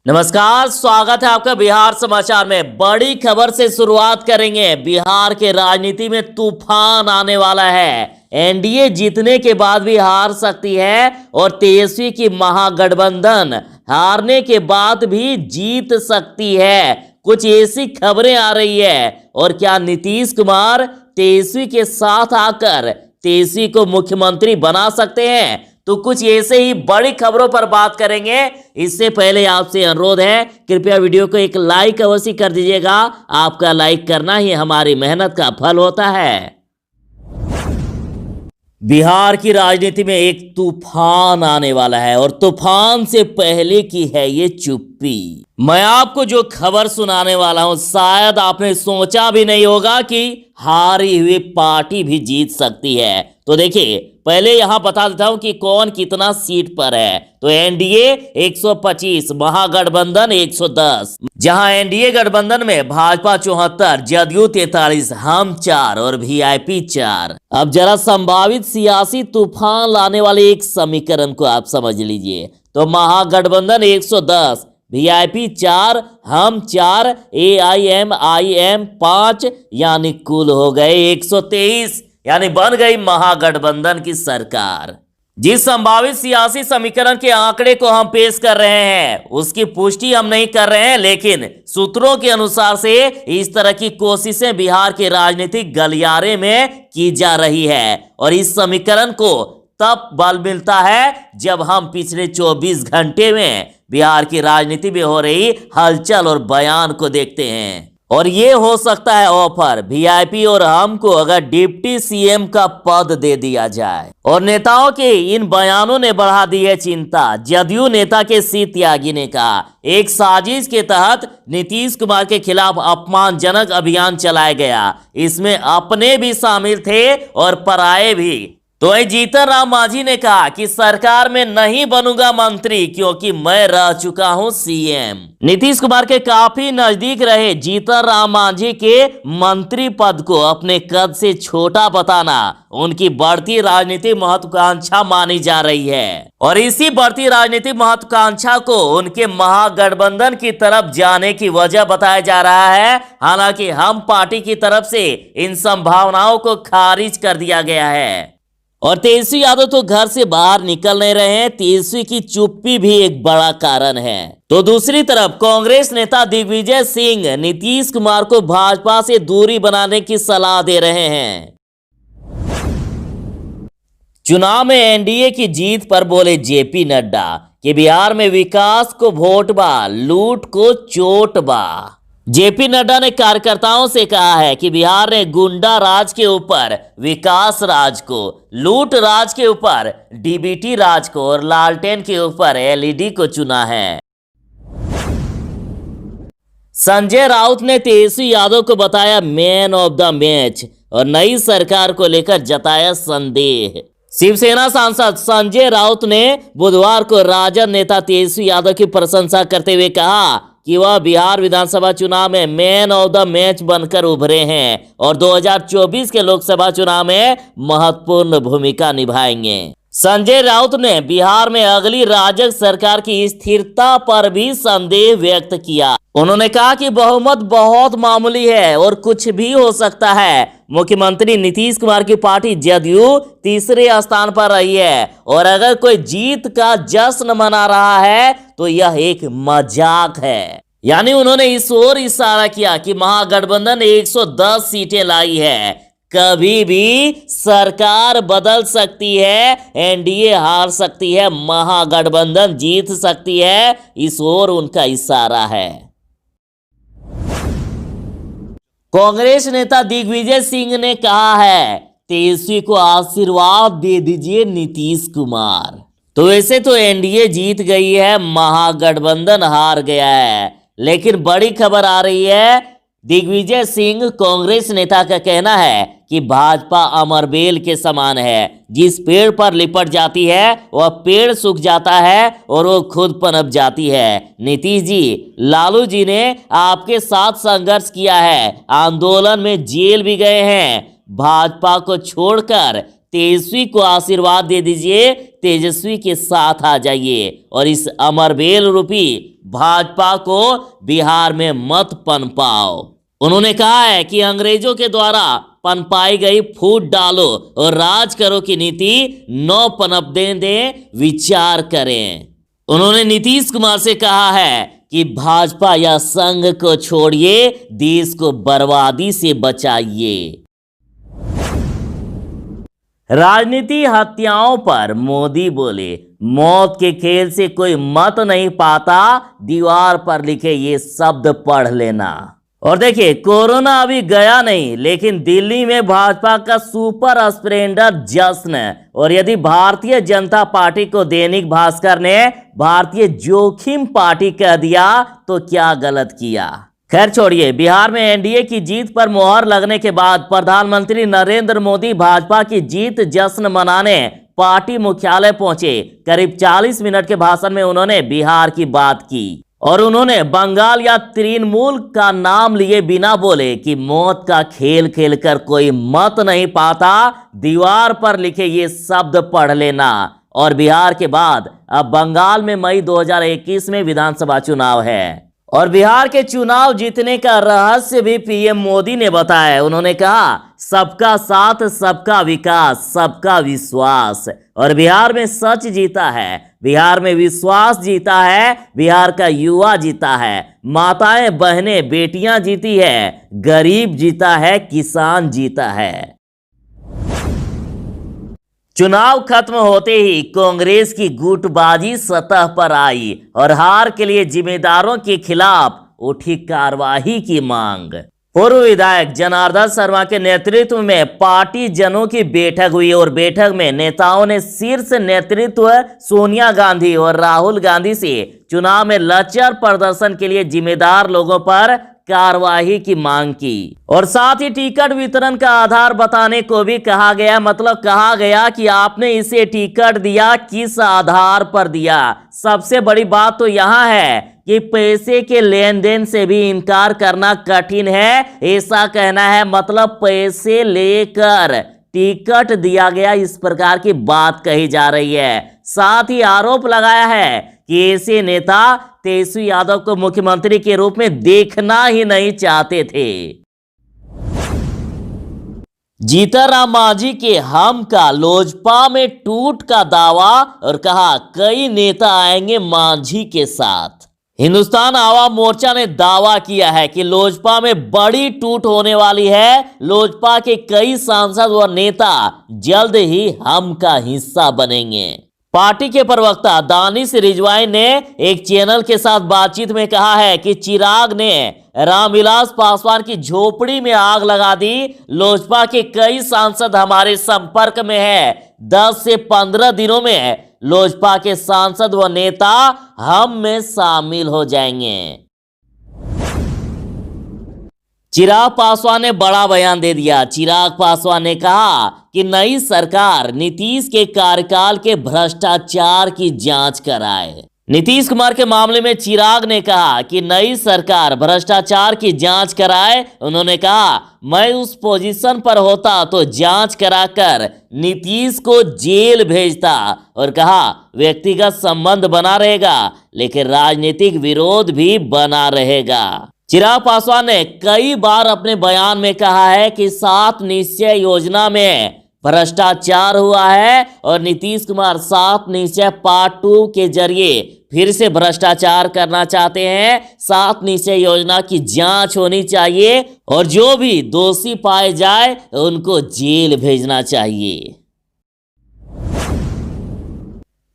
नमस्कार, स्वागत है आपका बिहार समाचार में। बड़ी खबर से शुरुआत करेंगे। बिहार के राजनीति में तूफान आने वाला है। एनडीए जीतने के बाद भी हार सकती है और तेजस्वी की महागठबंधन हारने के बाद भी जीत सकती है। कुछ ऐसी खबरें आ रही है। और क्या नीतीश कुमार तेजस्वी के साथ आकर तेजस्वी को मुख्यमंत्री बना सकते हैं? तो कुछ ऐसे ही बड़ी खबरों पर बात करेंगे। इससे पहले आपसे अनुरोध है, कृपया वीडियो को एक लाइक अवश्य कर दीजिएगा। आपका लाइक करना ही हमारी मेहनत का फल होता है। बिहार की राजनीति में एक तूफान आने वाला है और तूफान से पहले की है ये चुप्पी। मैं आपको जो खबर सुनाने वाला हूं, शायद आपने सोचा भी नहीं होगा कि हारी हुई पार्टी भी जीत सकती है। तो देखिए, पहले यहां बता देता हूं कि कौन कितना सीट पर है। तो एनडीए 125, महागठबंधन 110। जहां एनडीए गठबंधन में भाजपा 74, जदयू 43, हम 4 और वीआईपी 4। अब जरा संभावित सियासी तूफान लाने वाले एक समीकरण को आप समझ लीजिए। तो महागठबंधन 110, वीआईपी 4, हम 4, एआईएमआईएम 5, यानी कुल हो गए 123, यानी बन गई महागठबंधन की सरकार। जिस संभावित सियासी समीकरण के आंकड़े को हम पेश कर रहे हैं उसकी पुष्टि हम नहीं कर रहे हैं, लेकिन सूत्रों के अनुसार से इस तरह की कोशिशें बिहार के राजनीतिक गलियारे में की जा रही है। और इस समीकरण को तब बल मिलता है जब हम पिछले 24 घंटे में बिहार की राजनीति में हो रही हलचल और बयान को देखते हैं। और ये हो सकता है ऑफर वीआईपी और हम को अगर डिप्टी सीएम का पद दे दिया जाए। और नेताओं के इन बयानों ने बढ़ा दी है चिंता। जदयू नेता के सी त्यागी ने कहा, एक साजिश के तहत नीतीश कुमार के खिलाफ अपमानजनक अभियान चलाया गया। इसमें अपने भी शामिल थे और पराये भी। तो जीतन राम मांझी ने कहा कि सरकार में नहीं बनूंगा मंत्री क्योंकि मैं रह चुका हूं सीएम। नीतीश कुमार के काफी नजदीक रहे जीतन राम मांझी के मंत्री पद को अपने कद से छोटा बताना उनकी बढ़ती राजनीतिक महत्वाकांक्षा मानी जा रही है। और इसी बढ़ती राजनीतिक महत्वाकांक्षा को उनके महागठबंधन की तरफ जाने की वजह बताया जा रहा है। हालांकि हम पार्टी की तरफ से इन संभावनाओं को खारिज कर दिया गया है। और तेजस्वी यादव तो घर से बाहर निकल नहीं रहे हैं। तेजस्वी की चुप्पी भी एक बड़ा कारण है। तो दूसरी तरफ कांग्रेस नेता दिग्विजय सिंह नीतीश कुमार को भाजपा से दूरी बनाने की सलाह दे रहे हैं। चुनाव में एनडीए की जीत पर बोले जेपी नड्डा कि बिहार में विकास को वोट बा, लूट को चोट बा। जेपी नड्डा ने कार्यकर्ताओं से कहा है कि बिहार ने गुंडा राज के ऊपर विकास राज को, लूट राज के ऊपर डीबीटी राज को और लालटेन के ऊपर एलईडी को चुना है। संजय राउत ने तेजस्वी यादव को बताया मैन ऑफ द मैच और नई सरकार को लेकर जताया संदेह। शिवसेना सांसद संजय राउत ने बुधवार को राजद नेता तेजस्वी यादव की प्रशंसा करते हुए कहा कि वह बिहार विधानसभा चुनाव में मैन ऑफ द मैच बनकर उभरे हैं और 2024 के लोकसभा चुनाव में महत्वपूर्ण भूमिका निभाएंगे। संजय राउत ने बिहार में अगली राजग सरकार की स्थिरता पर भी संदेह व्यक्त किया। उन्होंने कहा कि बहुमत बहुत मामूली है और कुछ भी हो सकता है। मुख्यमंत्री नीतीश कुमार की पार्टी जदयू तीसरे स्थान पर रही है और अगर कोई जीत का जश्न मना रहा है तो यह एक मजाक है। यानी उन्होंने इस ओर इशारा किया कि महागठबंधन 110 सीटें लाई है। कभी भी सरकार बदल सकती है, एनडीए हार सकती है, महागठबंधन जीत सकती है। इस ओर उनका इशारा है। कांग्रेस नेता दिग्विजय सिंह ने कहा है, तेजस्वी को आशीर्वाद दे दीजिए नीतीश कुमार। तो वैसे तो एनडीए जीत गई है, महागठबंधन हार गया है, लेकिन बड़ी खबर आ रही है। दिग्विजय सिंह कांग्रेस नेता का कहना है कि भाजपा अमरबेल के समान है। जिस पेड़ पर लिपट जाती है वह पेड़ सूख जाता है और वो खुद पनप जाती है। नीतीश जी, लालू जी ने आपके साथ संघर्ष किया है, आंदोलन में जेल भी गए हैं। भाजपा को छोड़कर तेजस्वी को आशीर्वाद दे दीजिए, तेजस्वी के साथ आ जाइए और इस अमरबेल रूपी भाजपा को बिहार में मत पनपाओ। उन्होंने कहा है कि अंग्रेजों के द्वारा पनपाई गई फूट डालो और राज करो की नीति नौ पनपने दे, विचार करें। उन्होंने नीतीश कुमार से कहा है कि भाजपा या संघ को छोड़िए, देश को बर्बादी से बचाइए। राजनीति हत्याओं पर मोदी बोले, मौत के खेल से कोई मत नहीं पाता, दीवार पर लिखे ये शब्द पढ़ लेना। और देखिए, कोरोना अभी गया नहीं, लेकिन दिल्ली में भाजपा का सुपर स्प्रेडर जश्न। और यदि भारतीय जनता पार्टी को दैनिक भास्कर ने भारतीय जोखिम पार्टी कह दिया तो क्या गलत किया। खैर छोड़िए, बिहार में एनडीए की जीत पर मोहर लगने के बाद प्रधानमंत्री नरेंद्र मोदी भाजपा की जीत जश्न मनाने पार्टी मुख्यालय पहुंचे। करीब 40 मिनट के भाषण में उन्होंने बिहार की बात की और उन्होंने बंगाल या तृणमूल का नाम लिए बिना बोले कि मौत का खेल खेलकर कोई मत नहीं पाता, दीवार पर लिखे ये शब्द पढ़ लेना। और बिहार के बाद अब बंगाल में मई 2021 में विधानसभा चुनाव है और बिहार के चुनाव जीतने का रहस्य भी पीएम मोदी ने बताया। उन्होंने कहा, सबका साथ, सबका विकास, सबका विश्वास। और बिहार में सच जीता है, बिहार में विश्वास जीता है, बिहार का युवा जीता है, माताएं बहनें बेटियां जीती है, गरीब जीता है, किसान जीता है। चुनाव खत्म होते ही कांग्रेस की गुटबाजी सतह पर आई और हार के लिए जिम्मेदारों के खिलाफ उठी कार्रवाई की मांग। पूर्व विधायक जनार्दन शर्मा के नेतृत्व में पार्टी जनों की बैठक हुई और बैठक में नेताओं ने शीर्ष नेतृत्व सोनिया गांधी और राहुल गांधी से चुनाव में लचर प्रदर्शन के लिए जिम्मेदार लोगों पर कार्रवाई की मांग की और साथ ही टिकट वितरण का आधार बताने को भी कहा गया। मतलब कहा गया कि आपने इसे टिकट दिया, किस आधार पर दिया। सबसे बड़ी बात तो यहां है कि पैसे के लेन देन से भी इनकार करना कठिन है, ऐसा कहना है। मतलब पैसे लेकर टिकट दिया गया, इस प्रकार की बात कही जा रही है। साथ ही आरोप लगाया है कि ऐसे नेता तेजस्वी यादव को मुख्यमंत्री के रूप में देखना ही नहीं चाहते थे। जीतनराम मांझी के हम का लोजपा में टूट का दावा और कहा, कई नेता आएंगे मांझी के साथ। हिंदुस्तान आवाम मोर्चा ने दावा किया है कि लोजपा में बड़ी टूट होने वाली है। लोजपा के कई सांसद व नेता जल्द ही हम का हिस्सा बनेंगे। पार्टी के प्रवक्ता दानिश रिजवाई ने एक चैनल के साथ बातचीत में कहा है कि चिराग ने रामविलास पासवान की झोपड़ी में आग लगा दी। लोजपा के कई सांसद हमारे संपर्क में है। 10 से 15 दिनों में लोजपा के सांसद व नेता हम में शामिल हो जाएंगे। चिराग पासवान ने बड़ा बयान दे दिया। चिराग पासवान ने कहा कि नई सरकार नीतीश के कार्यकाल के भ्रष्टाचार की जांच कराए। नीतीश कुमार के मामले में चिराग ने कहा कि नई सरकार भ्रष्टाचार की जांच कराए। उन्होंने कहा, मैं उस पोजीशन पर होता तो जांच कराकर नीतीश को जेल भेजता। और कहा, व्यक्तिगत संबंध बना रहेगा लेकिन राजनीतिक विरोध भी बना रहेगा। चिराग पासवान ने कई बार अपने बयान में कहा है कि 7 निश्चय योजना में भ्रष्टाचार हुआ है और नीतीश कुमार 7 निश्चय पार्ट 2 के जरिए फिर से भ्रष्टाचार करना चाहते हैं। 7 निश्चय योजना की जांच होनी चाहिए और जो भी दोषी पाए जाए उनको जेल भेजना चाहिए।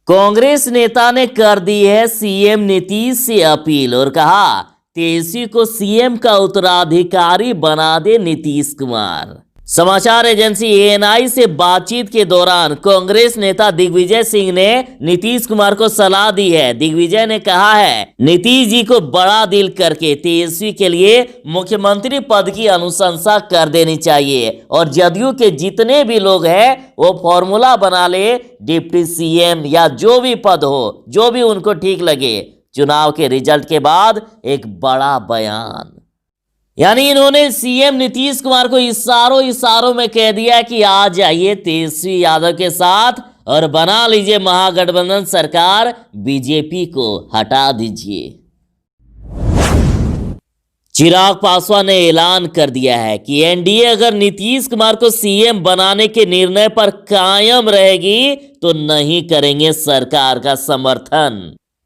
कांग्रेस नेता ने कर दी है सीएम नीतीश से अपील और कहा, तेजस्वी को सीएम का उत्तराधिकारी बना दे नीतीश कुमार। समाचार एजेंसी एएनआई से बातचीत के दौरान कांग्रेस नेता दिग्विजय सिंह ने नीतीश कुमार को सलाह दी है। दिग्विजय ने कहा है, नीतीश जी को बड़ा दिल करके तेजस्वी के लिए मुख्यमंत्री पद की अनुशंसा कर देनी चाहिए और जदयू के जितने भी लोग हैं वो फॉर्मूला बना ले, डिप्टी सीएम या जो भी पद हो, जो भी उनको ठीक लगे। चुनाव के रिजल्ट के बाद एक बड़ा बयान, यानी इन्होंने सीएम नीतीश कुमार को इशारों में कह दिया कि आ जाइए तेजस्वी यादव के साथ और बना लीजिए महागठबंधन सरकार, बीजेपी को हटा दीजिए। चिराग पासवान ने ऐलान कर दिया है कि एनडीए अगर नीतीश कुमार को सीएम बनाने के निर्णय पर कायम रहेगी तो नहीं करेंगे सरकार का समर्थन।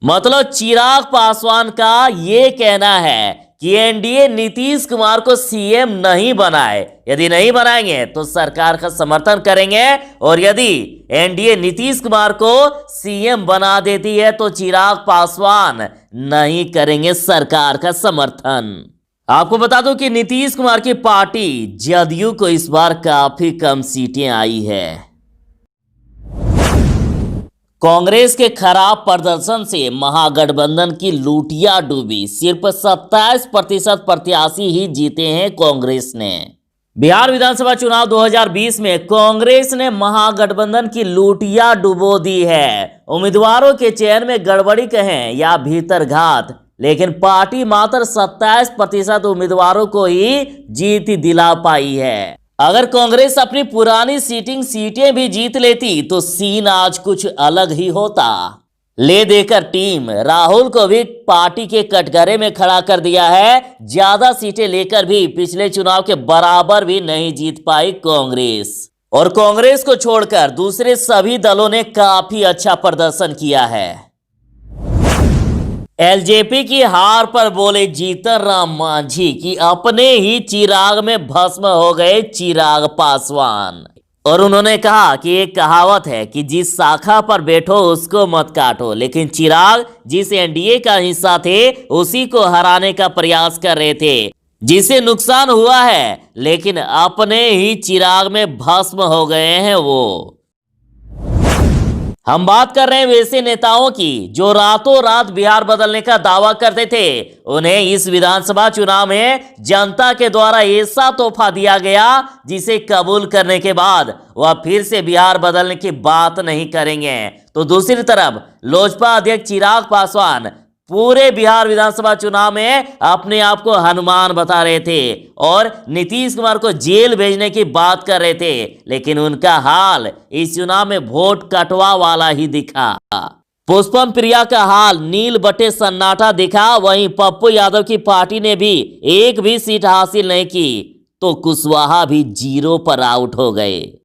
मतलब चिराग पासवान का ये कहना है कि एनडीए नीतीश कुमार को सीएम नहीं बनाए, यदि नहीं बनाएंगे तो सरकार का समर्थन करेंगे, और यदि एनडीए नीतीश कुमार को सीएम बना देती है तो चिराग पासवान नहीं करेंगे सरकार का समर्थन। आपको बता दूं कि नीतीश कुमार की पार्टी जदयू को इस बार काफी कम सीटें आई है। कांग्रेस के खराब प्रदर्शन से महागठबंधन की लूटिया डूबी। सिर्फ 27% प्रत्याशी ही जीते हैं कांग्रेस ने। बिहार विधानसभा चुनाव 2020 में कांग्रेस ने महागठबंधन की लूटिया डुबो दी है। उम्मीदवारों के चयन में गड़बड़ी कहें या भीतरघात, लेकिन पार्टी मात्र 27% उम्मीदवारों को ही जीत दिला पाई है। अगर कांग्रेस अपनी पुरानी सीटें भी जीत लेती तो सीन आज कुछ अलग ही होता। ले देकर टीम राहुल को भी पार्टी के कटघरे में खड़ा कर दिया है। ज्यादा सीटें लेकर भी पिछले चुनाव के बराबर भी नहीं जीत पाई कांग्रेस, और कांग्रेस को छोड़कर दूसरे सभी दलों ने काफी अच्छा प्रदर्शन किया है। एलजेपी की हार पर बोले जीतन राम मांझी कि अपने ही चिराग में भस्म हो गए चिराग पासवान, और उन्होंने कहा कि एक कहावत है कि जिस शाखा पर बैठो उसको मत काटो, लेकिन चिराग जिस एनडीए का हिस्सा थे उसी को हराने का प्रयास कर रहे थे, जिसे नुकसान हुआ है, लेकिन अपने ही चिराग में भस्म हो गए हैं वो। हम बात कर रहे हैं वैसे नेताओं की जो रातों रात बिहार बदलने का दावा करते थे। उन्हें इस विधानसभा चुनाव में जनता के द्वारा ऐसा तोहफा दिया गया जिसे कबूल करने के बाद वह फिर से बिहार बदलने की बात नहीं करेंगे। तो दूसरी तरफ लोजपा अध्यक्ष चिराग पासवान पूरे बिहार विधानसभा चुनाव में अपने आप को हनुमान बता रहे थे और नीतीश कुमार को जेल भेजने की बात कर रहे थे, लेकिन उनका हाल इस चुनाव में वोट कटवा वाला ही दिखा। पुष्पम प्रिया का हाल नील बटे सन्नाटा दिखा। वहीं पप्पू यादव की पार्टी ने भी एक भी सीट हासिल नहीं की तो कुशवाहा भी 0 पर आउट हो गए।